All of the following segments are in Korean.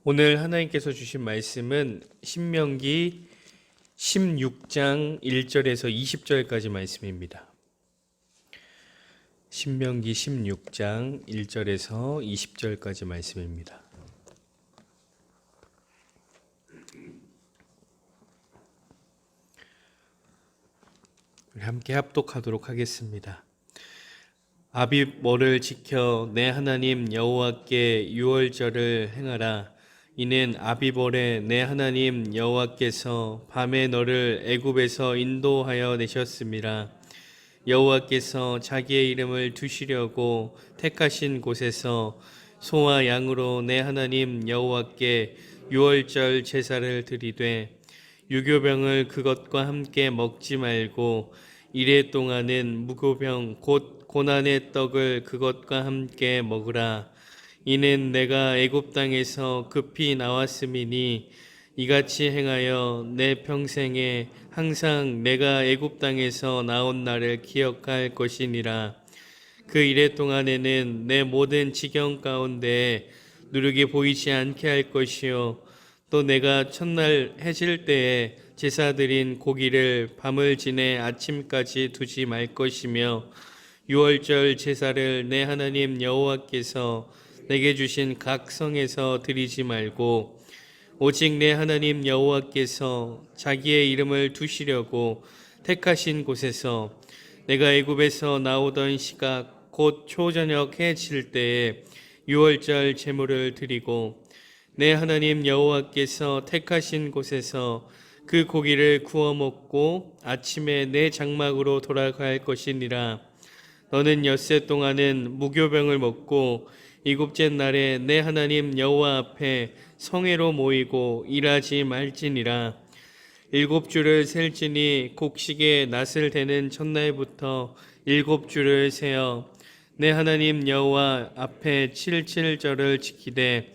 오늘 하나님께서 주신 말씀은 신명기 16장 1절에서 20절까지 말씀입니다. 신명기 16장 1절에서 20절까지 말씀입니다. 우리 함께 합독하도록 하겠습니다. 아비월을 지켜 내 하나님 여호와께 유월절을 행하라. 이는 아비월에 내 하나님 여호와께서 밤에 너를 애굽에서 인도하여 내셨음이라. 여호와께서 자기의 이름을 두시려고 택하신 곳에서 소와 양으로 내 하나님 여호와께 유월절 제사를 드리되 유교병을 그것과 함께 먹지 말고 이레 동안은 무교병 곧 고난의 떡을 그것과 함께 먹으라. 이는 내가 애굽 땅에서 급히 나왔음이니 이같이 행하여 내 평생에 항상 내가 애굽 땅에서 나온 날을 기억할 것이니라. 그 이레 동안에는 내 모든 지경 가운데 누룩이 보이지 않게 할 것이요 또 내가 첫날 해질 때에 제사 드린 고기를 밤을 지내 아침까지 두지 말 것이며 유월절 제사를 내 하나님 여호와께서 내게 주신 각 성에서 드리지 말고 오직 내 하나님 여호와께서 자기의 이름을 두시려고 택하신 곳에서 내가 애굽에서 나오던 시각 곧 초저녁 해 질 때에 유월절 제물을 드리고 내 하나님 여호와께서 택하신 곳에서 그 고기를 구워 먹고 아침에 내 장막으로 돌아갈 것이니라. 너는 엿새 동안은 무교병을 먹고 일곱째 날에 내 하나님 여호와 앞에 성회로 모이고 일하지 말지니라. 7주를 셀지니 곡식의 낫을 대는 첫날부터 7주를 세어 내 하나님 여호와 앞에 77절을 지키되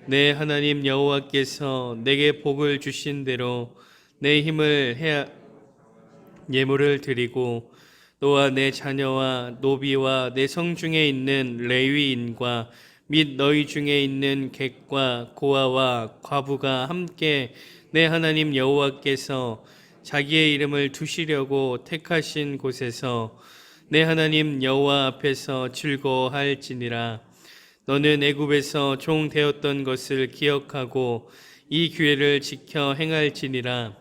내 하나님 여호와께서 내게 복을 주신 대로 내 힘을 해 예물을 드리고 너와 내 자녀와 노비와 내 성 중에 있는 레위인과 및 너희 중에 있는 객과 고아와 과부가 함께 내 하나님 여호와께서 자기의 이름을 두시려고 택하신 곳에서 내 하나님 여호와 앞에서 즐거워할지니라. 너는 애굽에서 종 되었던 것을 기억하고 이 규례를 지켜 행할지니라.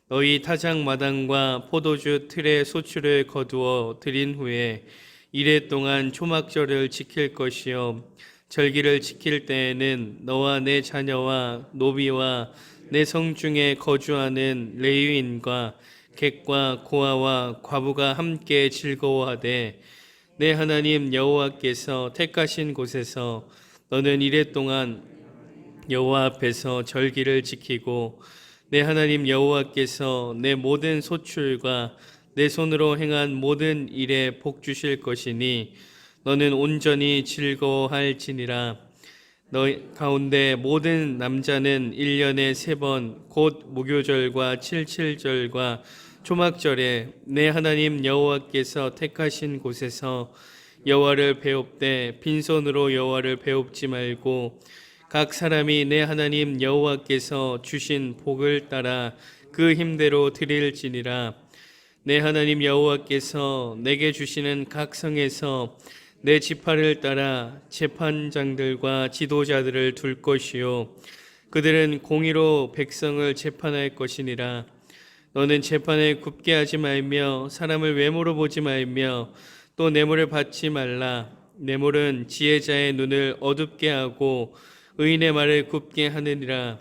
너희 타작 마당과 포도주 틀에 소출을 거두어 드린 후에 이레 동안 초막절을 지킬 것이요 절기를 지킬 때에는 너와 내 자녀와 노비와 내 성 중에 거주하는 레위인과 객과 고아와 과부가 함께 즐거워하되 내 하나님 여호와께서 택하신 곳에서 너는 이레 동안 여호와 앞에서 절기를 지키고 내 하나님 여호와께서 내 모든 소출과 내 손으로 행한 모든 일에 복 주실 것이니 너는 온전히 즐거워할지니라. 너희 가운데 모든 남자는 1년에 3번 곧 무교절과 칠칠절과 초막절에 내 하나님 여호와께서 택하신 곳에서 여호와를 배웁되 빈손으로 여호와를 배웁지 말고 각 사람이 내 하나님 여호와께서 주신 복을 따라 그 힘대로 드릴지니라. 내 하나님 여호와께서 내게 주시는 각 성에서 내 지파를 따라 재판장들과 지도자들을 둘 것이요 그들은 공의로 백성을 재판할 것이니라. 너는 재판에 굽게 하지 말며 사람을 외모로 보지 말며 또 뇌물을 받지 말라. 뇌물은 지혜자의 눈을 어둡게 하고 의인의 말을 굽게 하느니라.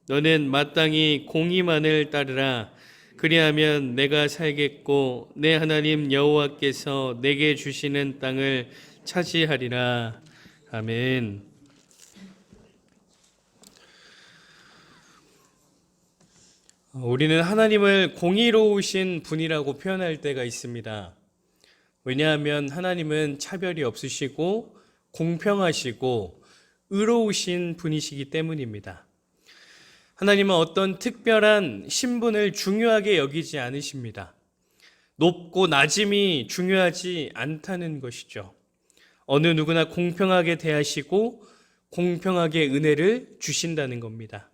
너는 마땅히 공의만을 따르라. 그리하면 내가 살겠고 내 하나님 여호와께서 내게 주시는 땅을 차지하리라. 아멘. 우리는 하나님을 공의로우신 분이라고 표현할 때가 있습니다. 왜냐하면 하나님은 차별이 없으시고 공평하시고 의로우신 분이시기 때문입니다. 하나님은 어떤 특별한 신분을 중요하게 여기지 않으십니다. 높고 낮음이 중요하지 않다는 것이죠. 어느 누구나 공평하게 대하시고 공평하게 은혜를 주신다는 겁니다.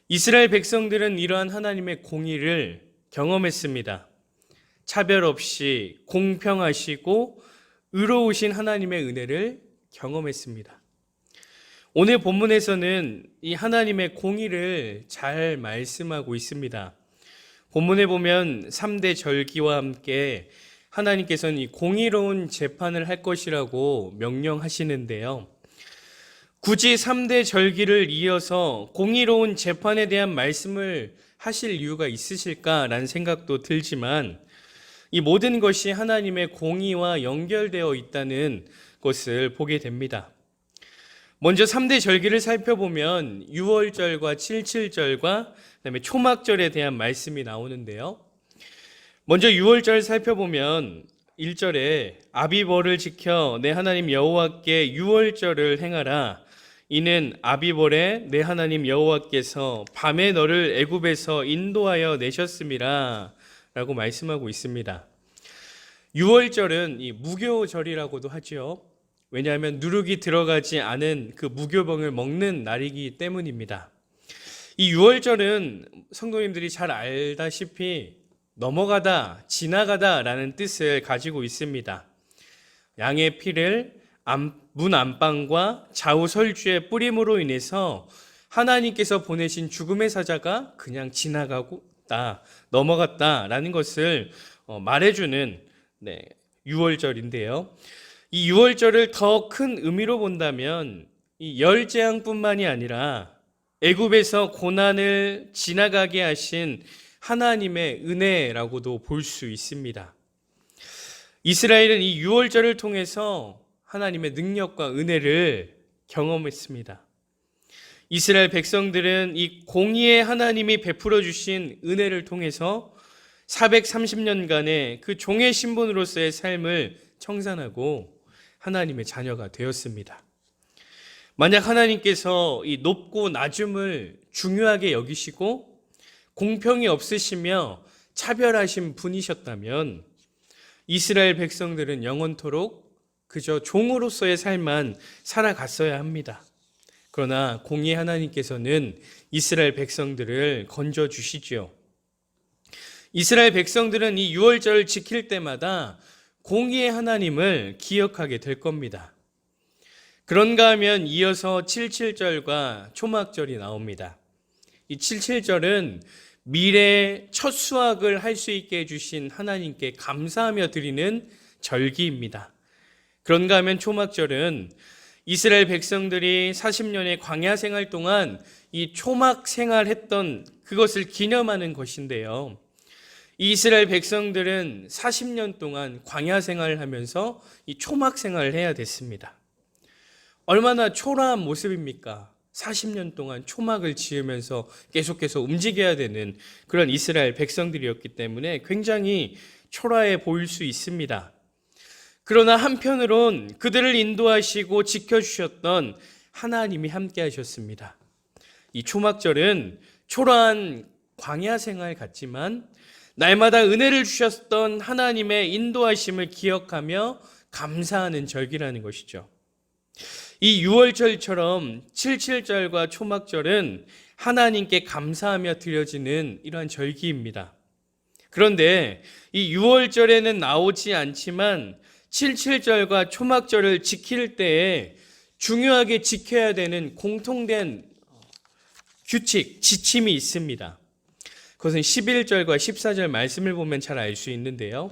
이스라엘 백성들은 이러한 하나님의 공의를 경험했습니다. 차별 없이 공평하시고 의로우신 하나님의 은혜를 경험했습니다. 오늘 본문에서는 이 하나님의 공의를 잘 말씀하고 있습니다. 본문에 보면 3대 절기와 함께 하나님께서는 이 공의로운 재판을 할 것이라고 명령하시는데요. 굳이 3대 절기를 이어서 공의로운 재판에 대한 말씀을 하실 이유가 있으실까라는 생각도 들지만 이 모든 것이 하나님의 공의와 연결되어 있다는 것을 보게 됩니다. 먼저 3대 절기를 살펴보면 유월절과 칠칠절과 그다음에 초막절에 대한 말씀이 나오는데요. 먼저 유월절 살펴보면 1절에 아비벌을 지켜 내 하나님 여호와께 유월절을 행하라. 이는 아비벌에 내 하나님 여호와께서 밤에 너를 애굽에서 인도하여 내셨음이라 라고 말씀하고 있습니다. 유월절은 이 무교절이라고도 하죠. 왜냐하면 누룩이 들어가지 않은 그 무교병을 먹는 날이기 때문입니다. 이 유월절은 성도님들이 잘 알다시피 넘어가다, 지나가다 라는 뜻을 가지고 있습니다. 양의 피를 문 안방과 좌우 설주에 뿌림으로 인해서 하나님께서 보내신 죽음의 사자가 그냥 지나가다, 넘어갔다라는 것을 말해주는 유월절인데요. 이 유월절을 더 큰 의미로 본다면 이 열 재앙뿐만이 아니라 애굽에서 고난을 지나가게 하신 하나님의 은혜라고도 볼 수 있습니다. 이스라엘은 이 유월절을 통해서 하나님의 능력과 은혜를 경험했습니다. 이스라엘 백성들은 이 공의의 하나님이 베풀어 주신 은혜를 통해서 430년간의 그 종의 신분으로서의 삶을 청산하고 하나님의 자녀가 되었습니다. 만약 하나님께서 이 높고 낮음을 중요하게 여기시고 공평이 없으시며 차별하신 분이셨다면 이스라엘 백성들은 영원토록 그저 종으로서의 삶만 살아갔어야 합니다. 그러나 공의의 하나님께서는 이스라엘 백성들을 건져주시지요. 이스라엘 백성들은 이 유월절을 지킬 때마다 공의의 하나님을 기억하게 될 겁니다. 그런가 하면 이어서 칠칠절과 초막절이 나옵니다. 이 칠칠절은 미래의 첫 수확을 할 수 있게 해주신 하나님께 감사하며 드리는 절기입니다. 그런가 하면 초막절은 이스라엘 백성들이 40년의 광야 생활 동안 이 초막 생활했던 그것을 기념하는 것인데요. 이 이스라엘 백성들은 40년 동안 광야 생활을 하면서 이 초막 생활을 해야 됐습니다. 얼마나 초라한 모습입니까? 40년 동안 초막을 지으면서 계속해서 움직여야 되는 그런 이스라엘 백성들이었기 때문에 굉장히 초라해 보일 수 있습니다. 그러나 한편으론 그들을 인도하시고 지켜주셨던 하나님이 함께 하셨습니다. 이 초막절은 초라한 광야 생활 같지만 날마다 은혜를 주셨던 하나님의 인도하심을 기억하며 감사하는 절기라는 것이죠. 이 유월절처럼 칠칠절과 초막절은 하나님께 감사하며 드려지는 이러한 절기입니다. 그런데 이 유월절에는 나오지 않지만 칠칠절과 초막절을 지킬 때에 중요하게 지켜야 되는 공통된 규칙, 지침이 있습니다. 그것은 11절과 14절 말씀을 보면 잘 알 수 있는데요.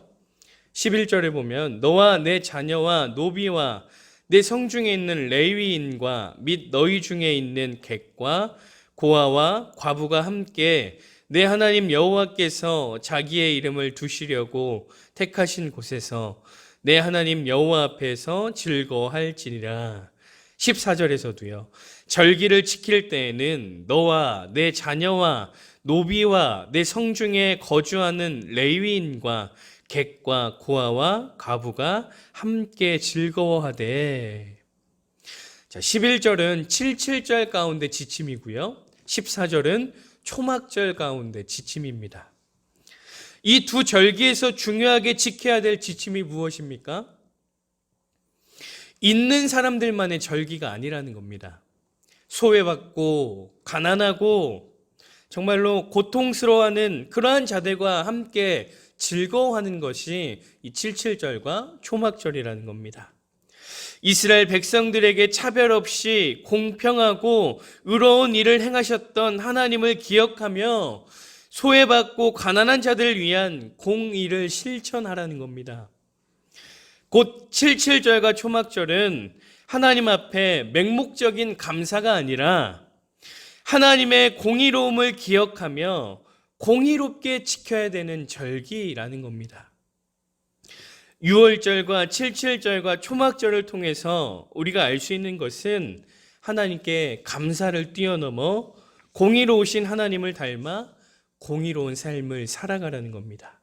11절에 보면 너와 내 자녀와 노비와 내 성중에 있는 레위인과 및 너희 중에 있는 객과 고아와 과부가 함께 내 하나님 여호와께서 자기의 이름을 두시려고 택하신 곳에서 내 하나님 여호와 앞에서 즐거워할지니라. 14절에서도요. 절기를 지킬 때에는 너와 내 자녀와 노비와 내 성중에 거주하는 레위인과 객과 고아와 과부가 함께 즐거워하되. 자, 11절은 칠칠절 가운데 지침이고요. 14절은 초막절 가운데 지침입니다. 이 두 절기에서 중요하게 지켜야 될 지침이 무엇입니까? 있는 사람들만의 절기가 아니라는 겁니다. 소외받고 가난하고 정말로 고통스러워하는 그러한 자들과 함께 즐거워하는 것이 이 칠칠절과 초막절이라는 겁니다. 이스라엘 백성들에게 차별 없이 공평하고 의로운 일을 행하셨던 하나님을 기억하며 소외받고 가난한 자들을 위한 공의를 실천하라는 겁니다. 곧 칠칠절과 초막절은 하나님 앞에 맹목적인 감사가 아니라 하나님의 공의로움을 기억하며 공의롭게 지켜야 되는 절기라는 겁니다. 유월절과 칠칠절과 초막절을 통해서 우리가 알 수 있는 것은 하나님께 감사를 뛰어넘어 공의로우신 하나님을 닮아 공의로운 삶을 살아가라는 겁니다.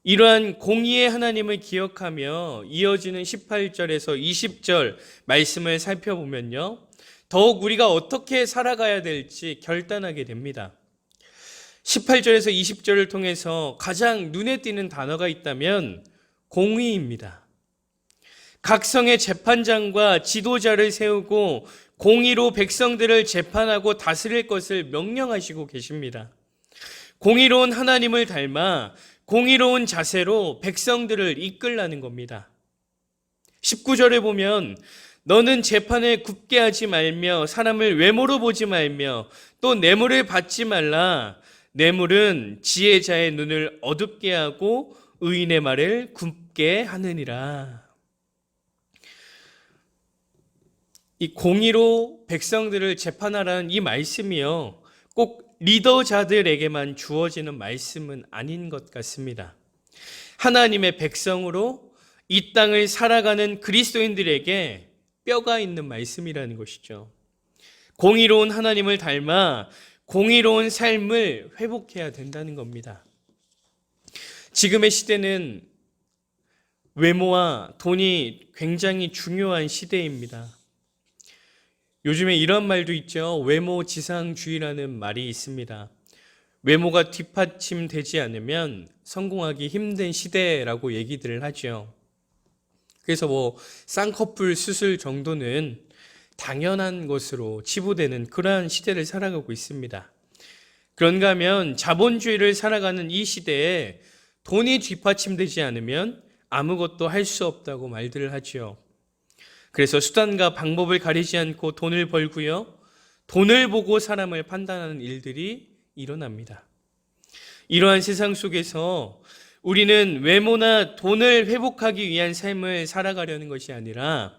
이러한 공의의 하나님을 기억하며 이어지는 18절에서 20절 말씀을 살펴보면요, 더욱 우리가 어떻게 살아가야 될지 결단하게 됩니다. 18절에서 20절을 통해서 가장 눈에 띄는 단어가 있다면 공의입니다. 각 성의 재판장과 지도자를 세우고 공의로 백성들을 재판하고 다스릴 것을 명령하시고 계십니다. 공의로운 하나님을 닮아 공의로운 자세로 백성들을 이끌라는 겁니다. 19절에 보면 너는 재판을 굽게 하지 말며 사람을 외모로 보지 말며 또 뇌물을 받지 말라. 뇌물은 지혜자의 눈을 어둡게 하고 의인의 말을 굽게 하느니라. 이 공의로 백성들을 재판하라는 이 말씀이요, 꼭 리더자들에게만 주어지는 말씀은 아닌 것 같습니다. 하나님의 백성으로 이 땅을 살아가는 그리스도인들에게 뼈가 있는 말씀이라는 것이죠. 공의로운 하나님을 닮아 공의로운 삶을 회복해야 된다는 겁니다. 지금의 시대는 외모와 돈이 굉장히 중요한 시대입니다. 요즘에 이런 말도 있죠. 외모지상주의라는 말이 있습니다. 외모가 뒷받침되지 않으면 성공하기 힘든 시대라고 얘기들을 하죠. 그래서 쌍꺼풀 수술 정도는 당연한 것으로 치부되는 그러한 시대를 살아가고 있습니다. 그런가 하면 자본주의를 살아가는 이 시대에 돈이 뒷받침되지 않으면 아무것도 할 수 없다고 말들을 하지요. 그래서 수단과 방법을 가리지 않고 돈을 벌고요, 돈을 보고 사람을 판단하는 일들이 일어납니다. 이러한 세상 속에서 우리는 외모나 돈을 회복하기 위한 삶을 살아가려는 것이 아니라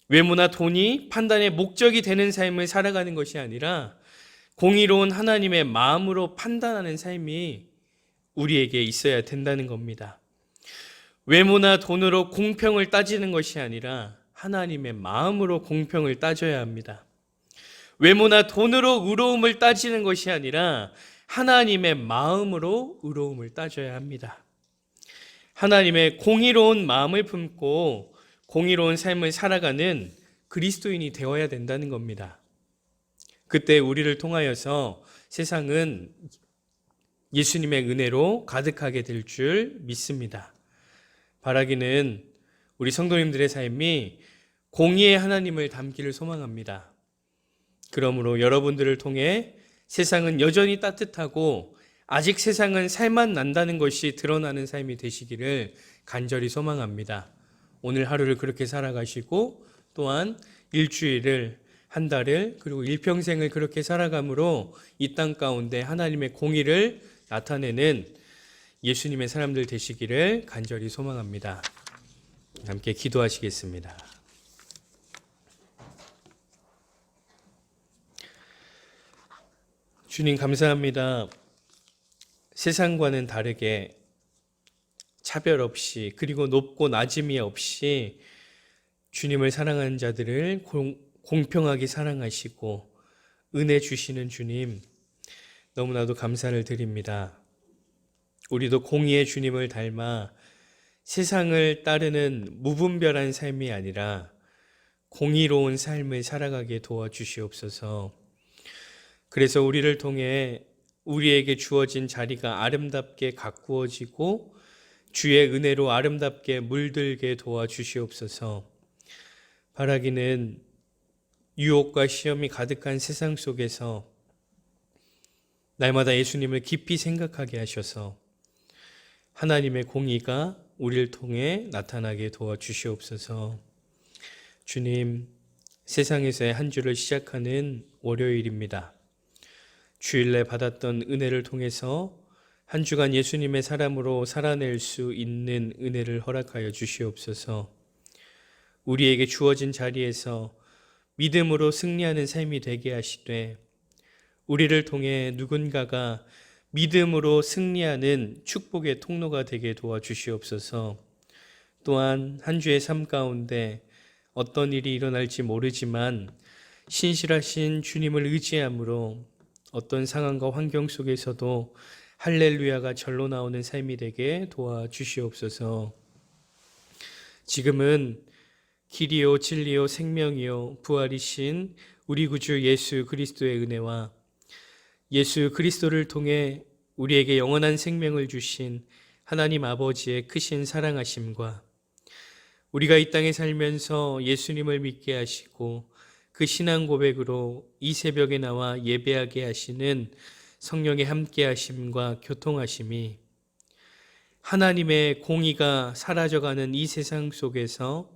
외모나 돈이 판단의 목적이 되는 삶을 살아가는 것이 아니라 공의로운 하나님의 마음으로 판단하는 삶이 우리에게 있어야 된다는 겁니다. 외모나 돈으로 공평을 따지는 것이 아니라 하나님의 마음으로 공평을 따져야 합니다. 외모나 돈으로 의로움을 따지는 것이 아니라 하나님의 마음으로 의로움을 따져야 합니다. 하나님의 공의로운 마음을 품고 공의로운 삶을 살아가는 그리스도인이 되어야 된다는 겁니다. 그때 우리를 통하여서 세상은 예수님의 은혜로 가득하게 될 줄 믿습니다. 바라기는 우리 성도님들의 삶이 공의의 하나님을 닮기를 소망합니다. 그러므로 여러분들을 통해 세상은 여전히 따뜻하고 아직 세상은 살만 난다는 것이 드러나는 삶이 되시기를 간절히 소망합니다. 오늘 하루를 그렇게 살아가시고 또한 일주일을, 한 달을, 그리고 일평생을 그렇게 살아감으로 이 땅 가운데 하나님의 공의를 나타내는 예수님의 사람들 되시기를 간절히 소망합니다. 함께 기도하시겠습니다. 주님 감사합니다. 세상과는 다르게 차별 없이, 그리고 높고 낮음이 없이 주님을 사랑하는 자들을 공평하게 사랑하시고 은혜 주시는 주님, 너무나도 감사를 드립니다. 우리도 공의의 주님을 닮아 세상을 따르는 무분별한 삶이 아니라 공의로운 삶을 살아가게 도와주시옵소서. 그래서 우리를 통해 우리에게 주어진 자리가 아름답게 가꾸어지고 주의 은혜로 아름답게 물들게 도와주시옵소서. 바라기는 유혹과 시험이 가득한 세상 속에서 날마다 예수님을 깊이 생각하게 하셔서 하나님의 공의가 우리를 통해 나타나게 도와주시옵소서. 주님, 세상에서의 한 주를 시작하는 월요일입니다. 주일날 받았던 은혜를 통해서 한 주간 예수님의 사람으로 살아낼 수 있는 은혜를 허락하여 주시옵소서. 우리에게 주어진 자리에서 믿음으로 승리하는 삶이 되게 하시되 우리를 통해 누군가가 믿음으로 승리하는 축복의 통로가 되게 도와주시옵소서. 또한 한 주의 삶 가운데 어떤 일이 일어날지 모르지만 신실하신 주님을 의지함으로 어떤 상황과 환경 속에서도 할렐루야가 절로 나오는 삶이 되게 도와주시옵소서. 지금은 길이요 진리요 생명이요 부활이신 우리 구주 예수 그리스도의 은혜와 예수 그리스도를 통해 우리에게 영원한 생명을 주신 하나님 아버지의 크신 사랑하심과 우리가 이 땅에 살면서 예수님을 믿게 하시고 그 신앙 고백으로 이 새벽에 나와 예배하게 하시는 성령의 함께 하심과 교통하심이 하나님의 공의가 사라져가는 이 세상 속에서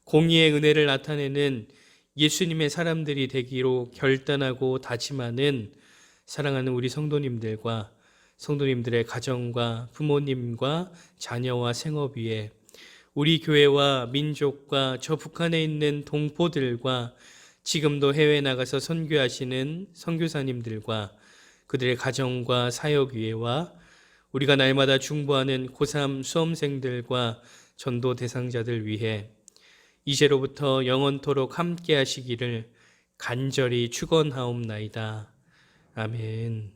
공의의 은혜를 나타내는 예수님의 사람들이 되기로 결단하고 다짐하는 사랑하는 우리 성도님들과 성도님들의 가정과 부모님과 자녀와 생업 위에 우리 교회와 민족과 저 북한에 있는 동포들과 지금도 해외에 나가서 선교하시는 선교사님들과 그들의 가정과 사역 위에와 우리가 날마다 중보하는 고3 수험생들과 전도 대상자들 위해 이제로부터 영원토록 함께 하시기를 간절히 축원하옵나이다. 아멘.